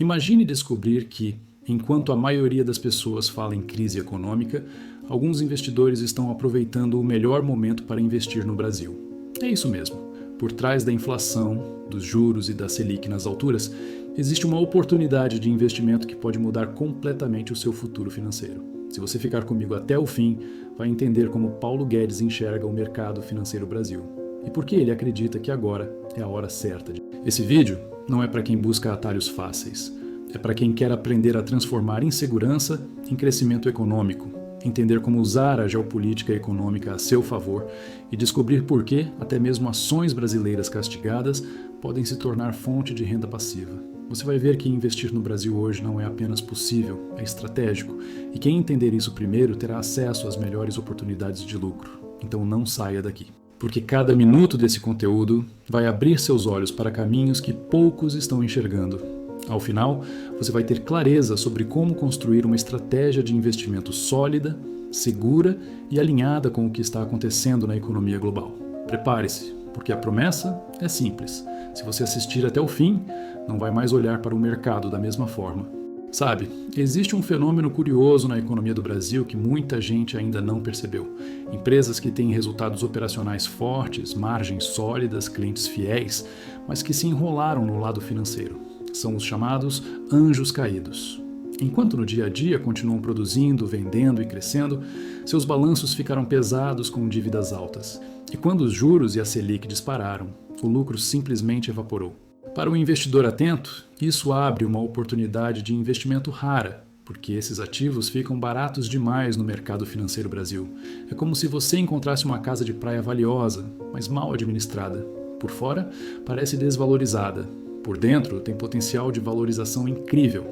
Imagine descobrir que, enquanto a maioria das pessoas fala em crise econômica, alguns investidores estão aproveitando o melhor momento para investir no Brasil. É isso mesmo. Por trás da inflação, dos juros e da Selic nas alturas, existe uma oportunidade de investimento que pode mudar completamente o seu futuro financeiro. Se você ficar comigo até o fim, vai entender como Paulo Guedes enxerga o mercado financeiro Brasil e por que ele acredita que agora é a hora certa. Esse vídeo não é para quem busca atalhos fáceis, é para quem quer aprender a transformar insegurança em crescimento econômico, entender como usar a geopolítica econômica a seu favor e descobrir por que até mesmo ações brasileiras castigadas podem se tornar fonte de renda passiva. Você vai ver que investir no Brasil hoje não é apenas possível, é estratégico, e quem entender isso primeiro terá acesso às melhores oportunidades de lucro. Então não saia daqui, porque cada minuto desse conteúdo vai abrir seus olhos para caminhos que poucos estão enxergando. Ao final, você vai ter clareza sobre como construir uma estratégia de investimento sólida, segura e alinhada com o que está acontecendo na economia global. Prepare-se, porque a promessa é simples. Se você assistir até o fim, não vai mais olhar para o mercado da mesma forma. Sabe, existe um fenômeno curioso na economia do Brasil que muita gente ainda não percebeu. Empresas que têm resultados operacionais fortes, margens sólidas, clientes fiéis, mas que se enrolaram no lado financeiro. São os chamados anjos caídos. Enquanto no dia a dia continuam produzindo, vendendo e crescendo, seus balanços ficaram pesados com dívidas altas. E quando os juros e a Selic dispararam, o lucro simplesmente evaporou. Para o investidor atento, isso abre uma oportunidade de investimento rara, porque esses ativos ficam baratos demais no mercado financeiro Brasil. É como se você encontrasse uma casa de praia valiosa, mas mal administrada. Por fora, parece desvalorizada. Por dentro, tem potencial de valorização incrível.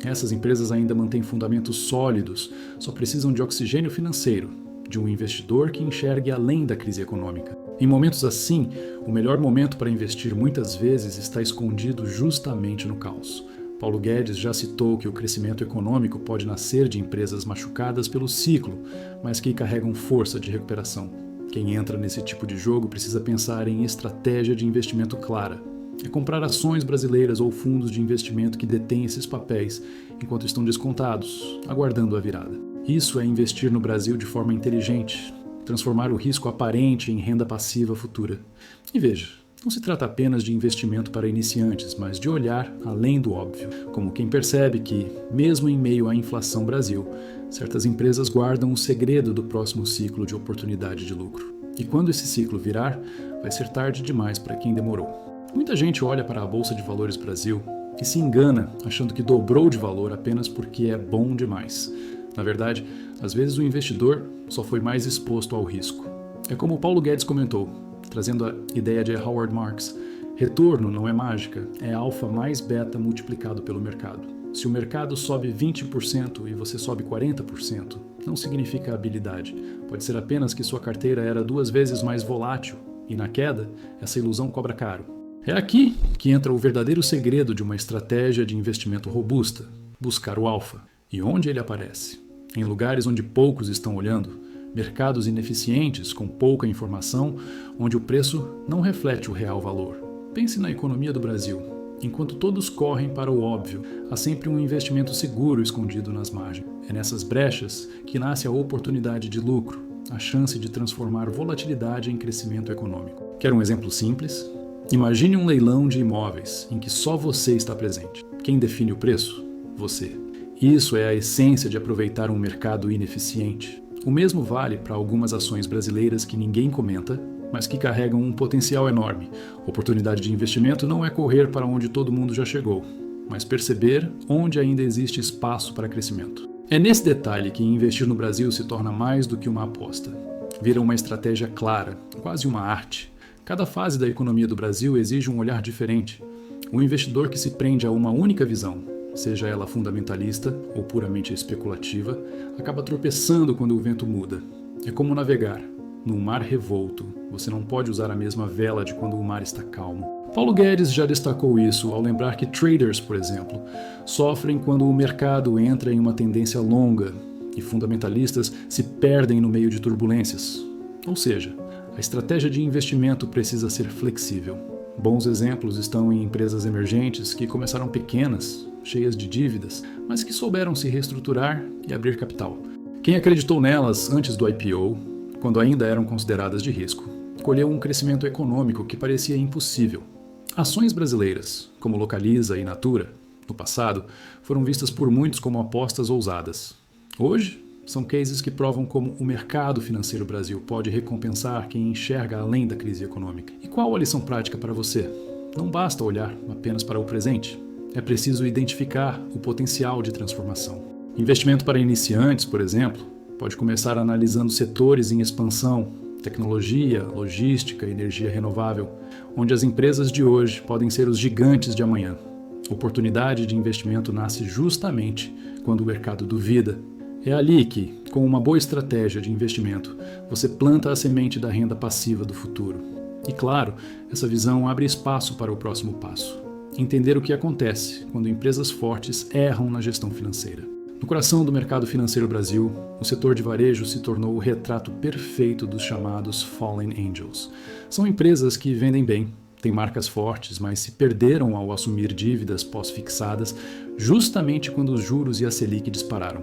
Essas empresas ainda mantêm fundamentos sólidos, só precisam de oxigênio financeiro, de um investidor que enxergue além da crise econômica. Em momentos assim, o melhor momento para investir muitas vezes está escondido justamente no caos. Paulo Guedes já citou que o crescimento econômico pode nascer de empresas machucadas pelo ciclo, mas que carregam força de recuperação. Quem entra nesse tipo de jogo precisa pensar em estratégia de investimento clara. É comprar ações brasileiras ou fundos de investimento que detêm esses papéis enquanto estão descontados, aguardando a virada. Isso é investir no Brasil de forma inteligente, transformar o risco aparente em renda passiva futura. E veja, não se trata apenas de investimento para iniciantes, mas de olhar além do óbvio, como quem percebe que, mesmo em meio à inflação Brasil, certas empresas guardam o segredo do próximo ciclo de oportunidade de lucro. E quando esse ciclo virar, vai ser tarde demais para quem demorou. Muita gente olha para a Bolsa de Valores Brasil e se engana achando que dobrou de valor apenas porque é bom demais. Na verdade, às vezes o investidor só foi mais exposto ao risco. É como o Paulo Guedes comentou, trazendo a ideia de Howard Marks: retorno não é mágica, é alfa mais beta multiplicado pelo mercado. Se o mercado sobe 20% e você sobe 40%, não significa habilidade. Pode ser apenas que sua carteira era 2 vezes mais volátil e na queda, essa ilusão cobra caro. É aqui que entra o verdadeiro segredo de uma estratégia de investimento robusta: buscar o alfa. E onde ele aparece? Em lugares onde poucos estão olhando, mercados ineficientes com pouca informação, onde o preço não reflete o real valor. Pense na economia do Brasil. Enquanto todos correm para o óbvio, há sempre um investimento seguro escondido nas margens. É nessas brechas que nasce a oportunidade de lucro, a chance de transformar volatilidade em crescimento econômico. Quer um exemplo simples? Imagine um leilão de imóveis em que só você está presente. Quem define o preço? Você. Isso é a essência de aproveitar um mercado ineficiente. O mesmo vale para algumas ações brasileiras que ninguém comenta, mas que carregam um potencial enorme. Oportunidade de investimento não é correr para onde todo mundo já chegou, mas perceber onde ainda existe espaço para crescimento. É nesse detalhe que investir no Brasil se torna mais do que uma aposta. Vira uma estratégia clara, quase uma arte. Cada fase da economia do Brasil exige um olhar diferente. O investidor que se prende a uma única visão, seja ela fundamentalista ou puramente especulativa, acaba tropeçando quando o vento muda. É como navegar. Num mar revolto, você não pode usar a mesma vela de quando o mar está calmo. Paulo Guedes já destacou isso ao lembrar que traders, por exemplo, sofrem quando o mercado entra em uma tendência longa e fundamentalistas se perdem no meio de turbulências. Ou seja, a estratégia de investimento precisa ser flexível. Bons exemplos estão em empresas emergentes que começaram pequenas, cheias de dívidas, mas que souberam se reestruturar e abrir capital. Quem acreditou nelas antes do IPO, quando ainda eram consideradas de risco, colheu um crescimento econômico que parecia impossível. Ações brasileiras, como Localiza e Natura, no passado, foram vistas por muitos como apostas ousadas. Hoje, são cases que provam como o mercado financeiro Brasil pode recompensar quem enxerga além da crise econômica. E qual a lição prática para você? Não basta olhar apenas para o presente. É preciso identificar o potencial de transformação. Investimento para iniciantes, por exemplo, pode começar analisando setores em expansão, tecnologia, logística, energia renovável, onde as empresas de hoje podem ser os gigantes de amanhã. Oportunidade de investimento nasce justamente quando o mercado duvida. É ali que, com uma boa estratégia de investimento, você planta a semente da renda passiva do futuro. E claro, essa visão abre espaço para o próximo passo. Entender o que acontece quando empresas fortes erram na gestão financeira. No coração do mercado financeiro Brasil, o setor de varejo se tornou o retrato perfeito dos chamados Fallen Angels. São empresas que vendem bem, têm marcas fortes, mas se perderam ao assumir dívidas pós-fixadas justamente quando os juros e a Selic dispararam.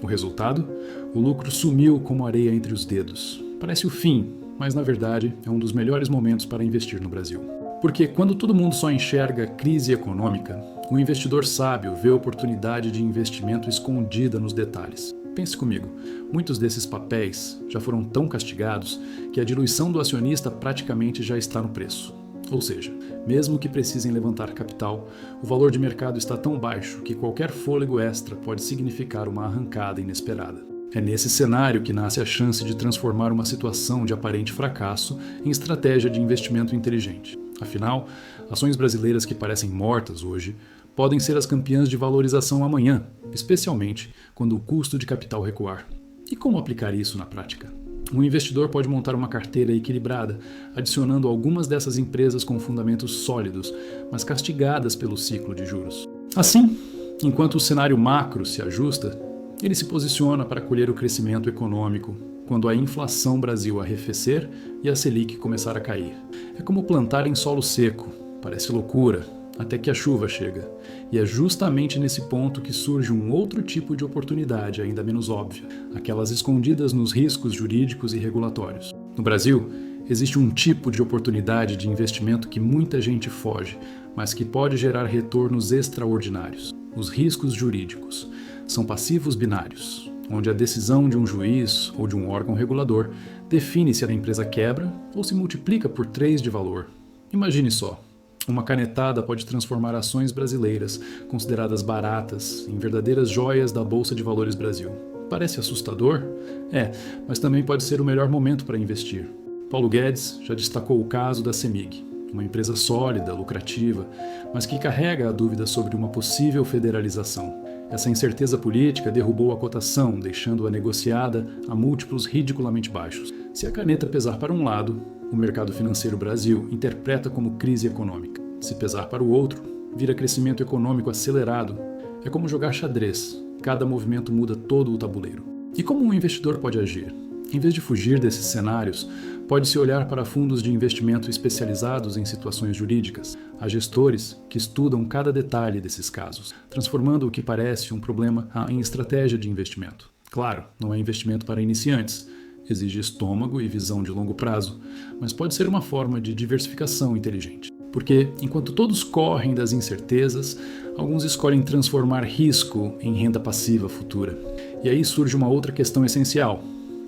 O resultado? O lucro sumiu como areia entre os dedos. Parece o fim, mas na verdade é um dos melhores momentos para investir no Brasil. Porque quando todo mundo só enxerga crise econômica, o investidor sábio vê oportunidade de investimento escondida nos detalhes. Pense comigo, muitos desses papéis já foram tão castigados que a diluição do acionista praticamente já está no preço. Ou seja, mesmo que precisem levantar capital, o valor de mercado está tão baixo que qualquer fôlego extra pode significar uma arrancada inesperada. É nesse cenário que nasce a chance de transformar uma situação de aparente fracasso em estratégia de investimento inteligente. Afinal, ações brasileiras que parecem mortas hoje podem ser as campeãs de valorização amanhã, especialmente quando o custo de capital recuar. E como aplicar isso na prática? Um investidor pode montar uma carteira equilibrada, adicionando algumas dessas empresas com fundamentos sólidos, mas castigadas pelo ciclo de juros. Assim, enquanto o cenário macro se ajusta, ele se posiciona para colher o crescimento econômico quando a inflação Brasil arrefecer e a Selic começar a cair. É como plantar em solo seco, parece loucura, até que a chuva chega. E é justamente nesse ponto que surge um outro tipo de oportunidade ainda menos óbvia, aquelas escondidas nos riscos jurídicos e regulatórios. No Brasil, existe um tipo de oportunidade de investimento que muita gente foge, mas que pode gerar retornos extraordinários. Os riscos jurídicos são passivos binários, onde a decisão de um juiz ou de um órgão regulador define se a empresa quebra ou se multiplica por 3 de valor. Imagine só. Uma canetada pode transformar ações brasileiras, consideradas baratas, em verdadeiras joias da Bolsa de Valores Brasil. Parece assustador? É, mas também pode ser o melhor momento para investir. Paulo Guedes já destacou o caso da CEMIG, uma empresa sólida, lucrativa, mas que carrega a dúvida sobre uma possível federalização. Essa incerteza política derrubou a cotação, deixando-a negociada a múltiplos ridiculamente baixos. Se a caneta pesar para um lado, o mercado financeiro Brasil interpreta como crise econômica. Se pesar para o outro, vira crescimento econômico acelerado. É como jogar xadrez. Cada movimento muda todo o tabuleiro. E como um investidor pode agir? Em vez de fugir desses cenários, pode-se olhar para fundos de investimento especializados em situações jurídicas. Há gestores que estudam cada detalhe desses casos, transformando o que parece um problema em estratégia de investimento. Claro, não é investimento para iniciantes. Exige estômago e visão de longo prazo, mas pode ser uma forma de diversificação inteligente. Porque, enquanto todos correm das incertezas, alguns escolhem transformar risco em renda passiva futura. E aí surge uma outra questão essencial.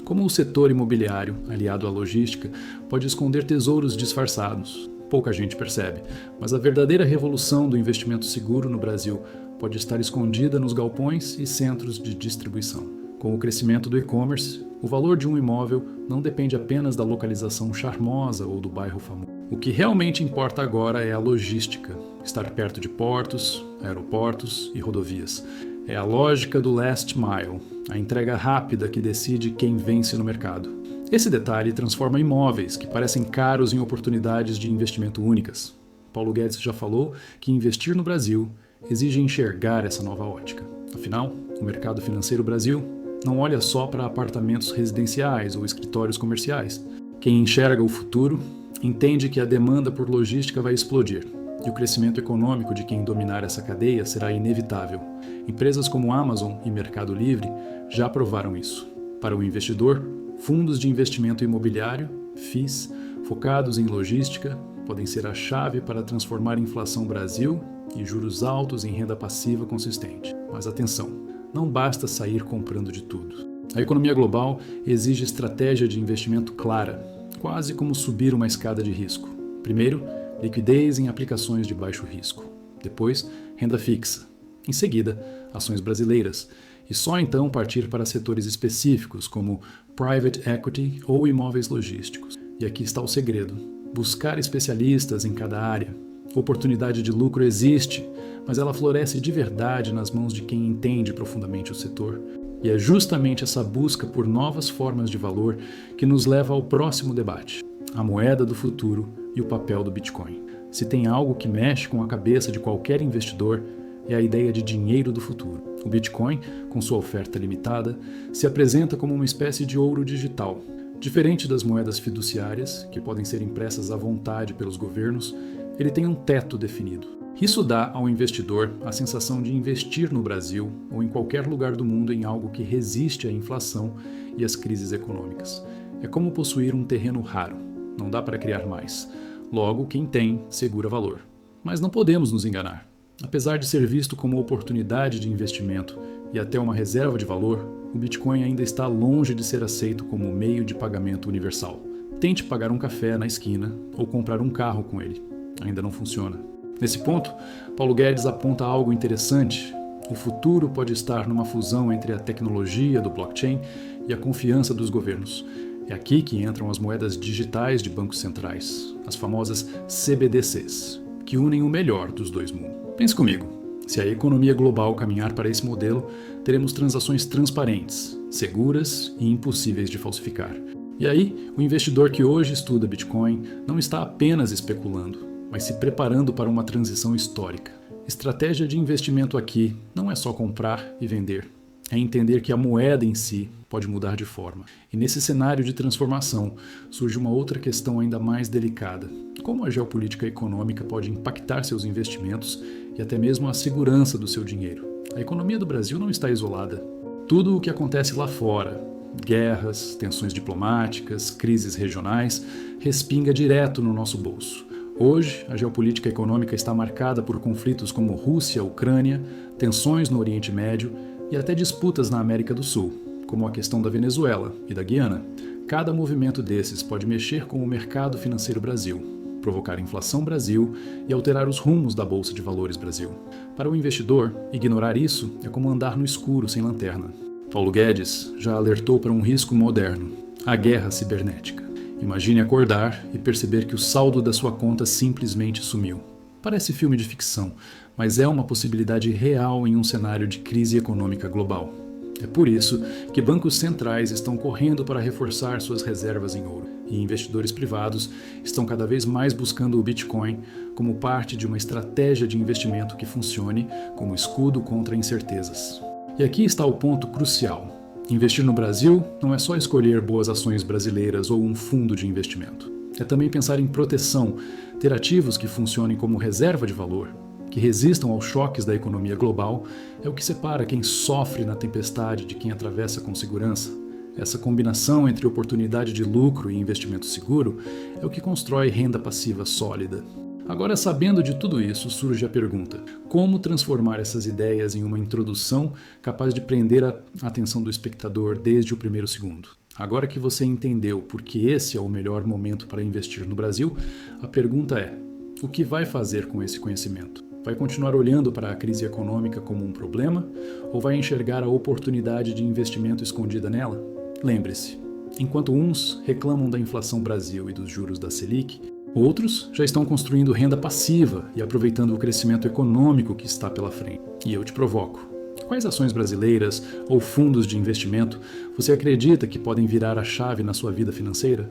Como o setor imobiliário, aliado à logística, pode esconder tesouros disfarçados? Pouca gente percebe, mas a verdadeira revolução do investimento seguro no Brasil pode estar escondida nos galpões e centros de distribuição. Com o crescimento do e-commerce, o valor de um imóvel não depende apenas da localização charmosa ou do bairro famoso. O que realmente importa agora é a logística, estar perto de portos, aeroportos e rodovias. É a lógica do last mile, a entrega rápida que decide quem vence no mercado. Esse detalhe transforma imóveis que parecem caros em oportunidades de investimento únicas. Paulo Guedes já falou que investir no Brasil exige enxergar essa nova ótica. Afinal, o mercado financeiro Brasil não olha só para apartamentos residenciais ou escritórios comerciais. Quem enxerga o futuro entende que a demanda por logística vai explodir. e o crescimento econômico de quem dominar essa cadeia será inevitável. Empresas como Amazon e Mercado Livre já provaram isso. Para o investidor, fundos de investimento imobiliário, FIIs, focados em logística, podem ser a chave para transformar a inflação Brasil e juros altos em renda passiva consistente. Mas atenção, não basta sair comprando de tudo. A economia global exige estratégia de investimento clara, quase como subir uma escada de risco. Primeiro, liquidez em aplicações de baixo risco. Depois, renda fixa. Em seguida, ações brasileiras. E só então partir para setores específicos, como private equity ou imóveis logísticos. E aqui está o segredo: buscar especialistas em cada área. Oportunidade de lucro existe, mas ela floresce de verdade nas mãos de quem entende profundamente o setor. E é justamente essa busca por novas formas de valor que nos leva ao próximo debate: a moeda do futuro e o papel do Bitcoin. Se tem algo que mexe com a cabeça de qualquer investidor, é a ideia de dinheiro do futuro. O Bitcoin, com sua oferta limitada, se apresenta como uma espécie de ouro digital. Diferente das moedas fiduciárias, que podem ser impressas à vontade pelos governos, ele tem um teto definido. Isso dá ao investidor a sensação de investir no Brasil ou em qualquer lugar do mundo em algo que resiste à inflação e às crises econômicas. É como possuir um terreno raro. Não dá para criar mais. Logo, quem tem, segura valor. Mas não podemos nos enganar. Apesar de ser visto como oportunidade de investimento e até uma reserva de valor, o Bitcoin ainda está longe de ser aceito como meio de pagamento universal. Tente pagar um café na esquina ou comprar um carro com ele. Ainda não funciona. Nesse ponto, Paulo Guedes aponta algo interessante. O futuro pode estar numa fusão entre a tecnologia do blockchain e a confiança dos governos. É aqui que entram as moedas digitais de bancos centrais, as famosas CBDCs, que unem o melhor dos dois mundos. Pense comigo, se a economia global caminhar para esse modelo, teremos transações transparentes, seguras e impossíveis de falsificar. E aí, o investidor que hoje estuda Bitcoin não está apenas especulando, mas se preparando para uma transição histórica. Estratégia de investimento aqui não é só comprar e vender, é entender que a moeda em si pode mudar de forma. E nesse cenário de transformação surge uma outra questão ainda mais delicada: como a geopolítica econômica pode impactar seus investimentos e até mesmo a segurança do seu dinheiro. A economia do Brasil não está isolada. Tudo o que acontece lá fora, guerras, tensões diplomáticas, crises regionais, respinga direto no nosso bolso. Hoje, a geopolítica econômica está marcada por conflitos como Rússia-Ucrânia, tensões no Oriente Médio e até disputas na América do Sul, como a questão da Venezuela e da Guiana. Cada movimento desses pode mexer com o mercado financeiro Brasil, provocar inflação Brasil e alterar os rumos da Bolsa de Valores Brasil. Para o investidor, ignorar isso é como andar no escuro sem lanterna. Paulo Guedes já alertou para um risco moderno: a guerra cibernética. Imagine acordar e perceber que o saldo da sua conta simplesmente sumiu. Parece filme de ficção, mas é uma possibilidade real em um cenário de crise econômica global. É por isso que bancos centrais estão correndo para reforçar suas reservas em ouro, e investidores privados estão cada vez mais buscando o Bitcoin como parte de uma estratégia de investimento que funcione como escudo contra incertezas. E aqui está o ponto crucial. Investir no Brasil não é só escolher boas ações brasileiras ou um fundo de investimento. É também pensar em proteção, ter ativos que funcionem como reserva de valor, que resistam aos choques da economia global, é o que separa quem sofre na tempestade de quem atravessa com segurança. Essa combinação entre oportunidade de lucro e investimento seguro é o que constrói renda passiva sólida. Agora, sabendo de tudo isso, surge a pergunta: como transformar essas ideias em uma introdução capaz de prender a atenção do espectador desde o primeiro segundo? Agora que você entendeu por que esse é o melhor momento para investir no Brasil, a pergunta é: o que vai fazer com esse conhecimento? Vai continuar olhando para a crise econômica como um problema ou vai enxergar a oportunidade de investimento escondida nela? Lembre-se, enquanto uns reclamam da inflação Brasil e dos juros da Selic, outros já estão construindo renda passiva e aproveitando o crescimento econômico que está pela frente. E eu te provoco: quais ações brasileiras ou fundos de investimento você acredita que podem virar a chave na sua vida financeira?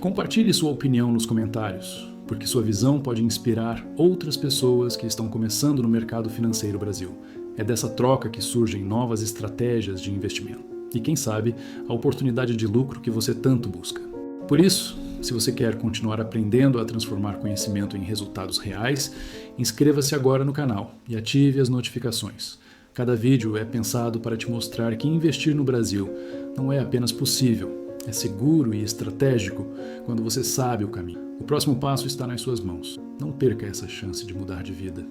Compartilhe sua opinião nos comentários, porque sua visão pode inspirar outras pessoas que estão começando no mercado financeiro Brasil. É dessa troca que surgem novas estratégias de investimento. E quem sabe, a oportunidade de lucro que você tanto busca. Por isso, Se você quer continuar aprendendo a transformar conhecimento em resultados reais, inscreva-se agora no canal e ative as notificações. Cada vídeo é pensado para te mostrar que investir no Brasil não é apenas possível, é seguro e estratégico quando você sabe o caminho. O próximo passo está nas suas mãos. Não perca essa chance de mudar de vida.